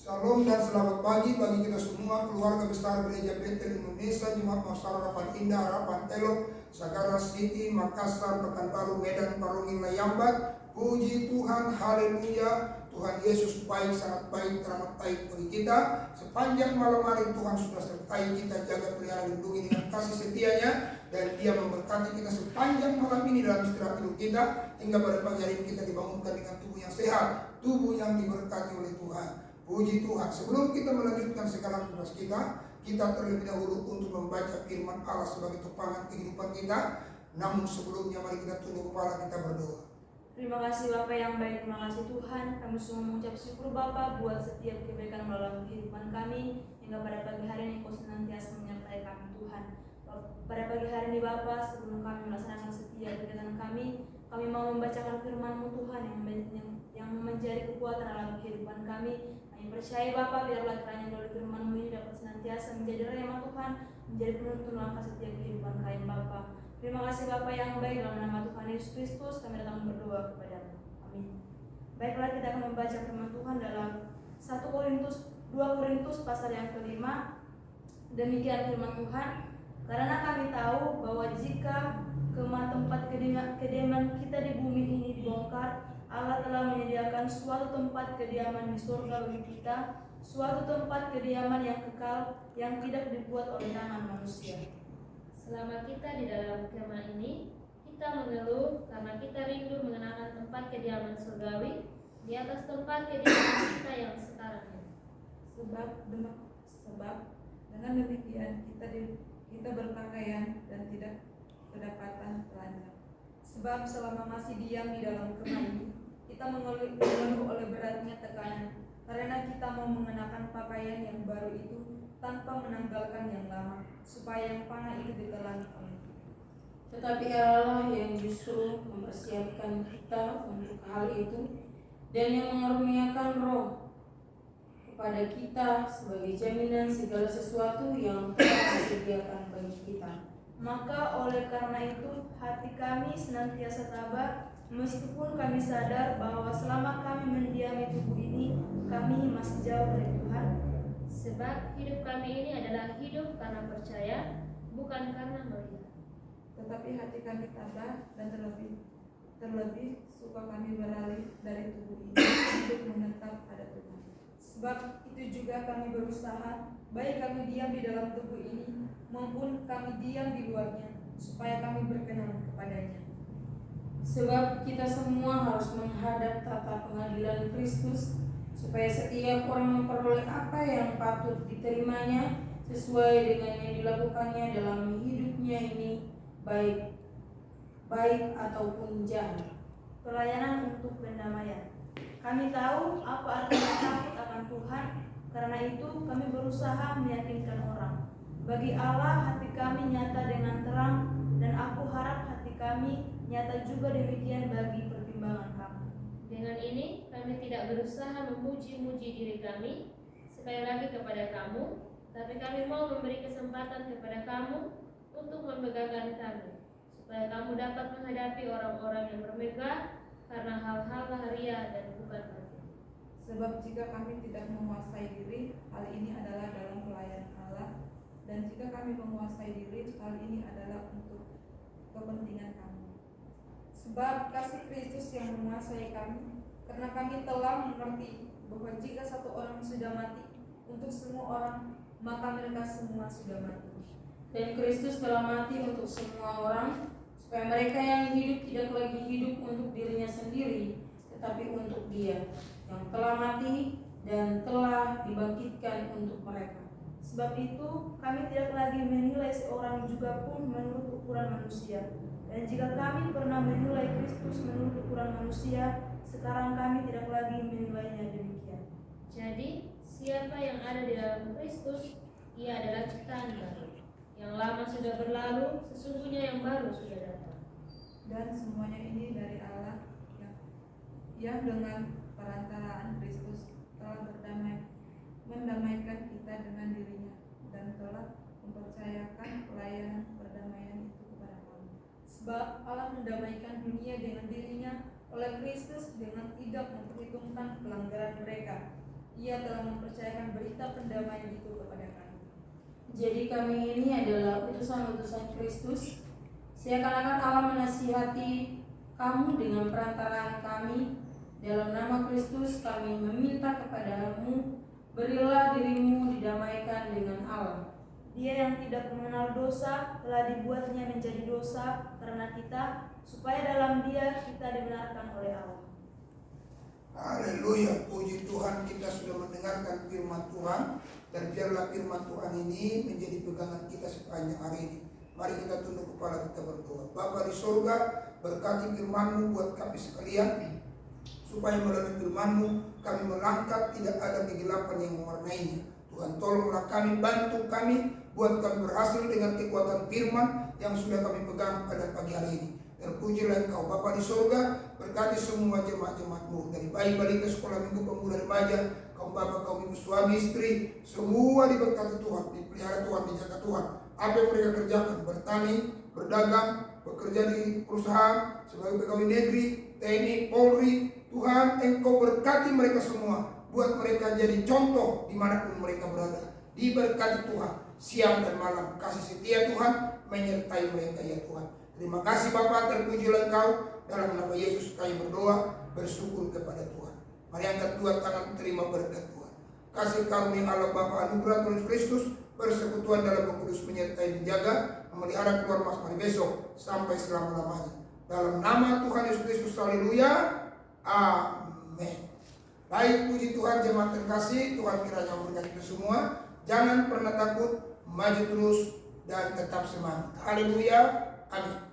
Shalom dan selamat pagi bagi kita semua, keluarga besar Gereja Bethel Indonesia, Jemaat Masyarakat Harapan Indah, Harapan Elok, Sagara City, Makassar, Pekanbaru, Medan, Parungin, Layambat. Puji Tuhan, haleluya. Tuhan Yesus baik, sangat baik, teramat baik bagi kita. Sepanjang malam hari Tuhan sudah sertai kita, jaga, pelihara, lindungi dengan kasih setianya. Dan Dia memberkati kita sepanjang malam ini dalam istirahat hidup kita, hingga pada pagi hari ini kita dibangunkan dengan tubuh yang sehat, tubuh yang diberkati oleh Tuhan. Puji Tuhan. Sebelum kita melanjutkan segala tugas kita terlebih dahulu untuk membaca firman Allah sebagai topangan kehidupan kita. Namun sebelumnya mari kita tunduk kepala, kita berdoa. Terima kasih Bapa yang baik, terima kasih Tuhan. Kami semua mengucap syukur Bapa buat setiap kebaikan dalam kehidupan kami, hingga pada pagi hari ini Kau senantiasa menyertai kami Tuhan. Pada pagi hari ini Bapa, sebelum kami melaksanakan setiap kegiatan kami mau membacakan firman-Mu Tuhan yang menjadi kekuatan dalam kehidupan kami. Kami percaya Bapa, biarlah kiranya melalui firman-Mu ini dapat senantiasa menjadi rema Tuhan, menjadi penuntun langkah setiap kehidupan kami Bapa. Terima kasih Bapa yang baik, dalam nama Tuhan Yesus Kristus kami datang berdoa kepada-Mu. Amin. Baiklah, kita akan membaca firman Tuhan dalam 2 Korintus pasal yang kelima. Demikian firman Tuhan. Karena kami tahu bahwa jika kemah tempat kediaman kita di bumi ini dibongkar, Allah telah menyediakan suatu tempat kediaman di surga bagi kita, suatu tempat kediaman yang kekal, yang tidak dibuat oleh tangan manusia. Selama kita di dalam kemah ini, kita mengeluh karena kita rindu mengenakan tempat kediaman surgawi di atas tempat kediaman kita yang sekarang ini. Sebab dengan demikian kita berpakaian dan tidak kedapatan telanjang. Sebab selama masih diam di dalam kemah ini, kita mengeluh oleh beratnya tekanan, karena kita mau mengenakan pakaian yang baru itu tanpa menanggalkan yang lama, supaya yang panah itu ditelan oleh kita. Tetapi Allah yang justru mempersiapkan kita untuk hal itu, dan yang mengaruniakan Roh kepada kita sebagai jaminan segala sesuatu yang telah disediakan bagi kita. Maka oleh karena itu hati kami senantiasa tabah, meskipun kami sadar bahwa selama kami mendiami tubuh ini, kami masih jauh dari Tuhan. Sebab hidup kami ini adalah hidup karena percaya, bukan karena melihat. Tetapi hati kami tabah dan terlebih suka kami beralih dari tubuh ini untuk menetap pada Tuhan. Sebab itu juga kami berusaha, baik kami diam di dalam tubuh ini maupun kami diam di luarnya, supaya kami berkenan kepadanya. Sebab kita semua harus menghadap tata pengadilan Kristus, supaya setiap orang memperoleh apa yang patut diterimanya sesuai dengan yang dilakukannya dalam hidupnya ini, baik ataupun jahat. Pelayanan untuk pendamaian. Kami tahu apa artinya takut akan Tuhan, karena itu kami berusaha meyakinkan orang. Bagi Allah hati kami nyata dengan terang, dan aku harap hati kami nyata juga demikian bagi pertimbangan kami. Dengan ini kami tidak berusaha memuji-muji diri kami sekali lagi kepada kamu, tapi kami mau memberi kesempatan kepada kamu untuk memegahkan kami, supaya kamu dapat menghadapi orang-orang yang bermegah karena hal-hal lahiriah dan bukan hati. Sebab jika kami tidak menguasai diri, hal ini adalah dalam pelayanan Allah, dan jika kami menguasai diri, hal ini adalah untuk kepentingan kami. Sebab kasih Kristus yang menguasai kami, karena kami telah mengerti bahwa jika satu orang sudah mati untuk semua orang, maka mereka semua sudah mati. Dan Kristus telah mati untuk semua orang, supaya mereka yang hidup tidak lagi hidup untuk dirinya sendiri, tetapi untuk Dia yang telah mati dan telah dibangkitkan untuk mereka. Sebab itu kami tidak lagi menilai seorang juga pun menurut ukuran manusia. Dan jika kami pernah menilai Kristus menurut ukuran manusia, sekarang kami tidak lagi menilainya demikian. Jadi siapa yang ada di dalam Kristus, ia adalah ciptaan baru. Yang lama sudah berlalu, sesungguhnya yang baru sudah datang. Dan semuanya ini dari Allah yang dengan perantaraan Kristus telah mendamaikan kita dengan dirinya, dan telah mempercayakan pelayanan perdamaian itu kepada kami. Sebab Allah mendamaikan dunia dengan dirinya oleh Kristus dengan tidak memperhitungkan pelanggaran mereka. Ia telah mempercayakan menyampaikan berita pendamaian itu kepada kami. Jadi kami ini adalah utusan-utusan Kristus. Seakan-akan Allah menasihati kamu dengan perantaraan kami. Dalam nama Kristus kami meminta kepadamu, berilah dirimu didamaikan dengan Allah. Dia yang tidak mengenal dosa telah dibuatnya menjadi dosa karena kita, supaya dalam Dia kita dibenarkan oleh Allah. Haleluya, puji Tuhan, kita sudah mendengarkan firman Tuhan, dan biarlah firman Tuhan ini menjadi pegangan kita sepanjang hari ini. Mari kita tunduk kepala kita berdoa. Bapa di surga, berkati firman-Mu buat kami sekalian, supaya melalui firman-Mu kami melangkah, tidak ada kegelapan yang mewarnainya. Tuhan, tolonglah kami, bantu kami, buat kami berhasil dengan kekuatan firman yang sudah kami pegang pada pagi hari ini. Terpujilah Engkau Bapa di surga, berkati semua jemaat-jemaat-Mu, dari bayi balita, sekolah minggu, pemuda, remaja, kaum bapak, kaum ibu, suami, istri, semua diberkati Tuhan, dipelihara Tuhan, dijaga Tuhan. Apa yang mereka kerjakan, bertani, berdagang, bekerja di perusahaan, sebagai pegawai negeri, TNI, Polri, Tuhan, Engkau berkati mereka semua, buat mereka jadi contoh dimanapun mereka berada. Diberkati Tuhan, siang dan malam, kasih setia Tuhan menyertai mereka ya Tuhan. Terima kasih Bapa, terpujilah Engkau. Dalam nama Yesus kami berdoa, bersyukur kepada Tuhan. Mari angkat dua tangan, terima berkat Tuhan. Kasih karunia Allah Bapa, anugerah Tuhan Kristus, persekutuan dalam Roh Kudus menyertai, menjaga, memelihara keluar masuk hari besok sampai selama-lamanya. Dalam nama Tuhan Yesus Kristus, haleluya, amin. Baik, puji Tuhan, jemaat terkasih, Tuhan kiranya memberkati kita semua. Jangan pernah takut, maju terus dan tetap semangat. Haleluya, amin.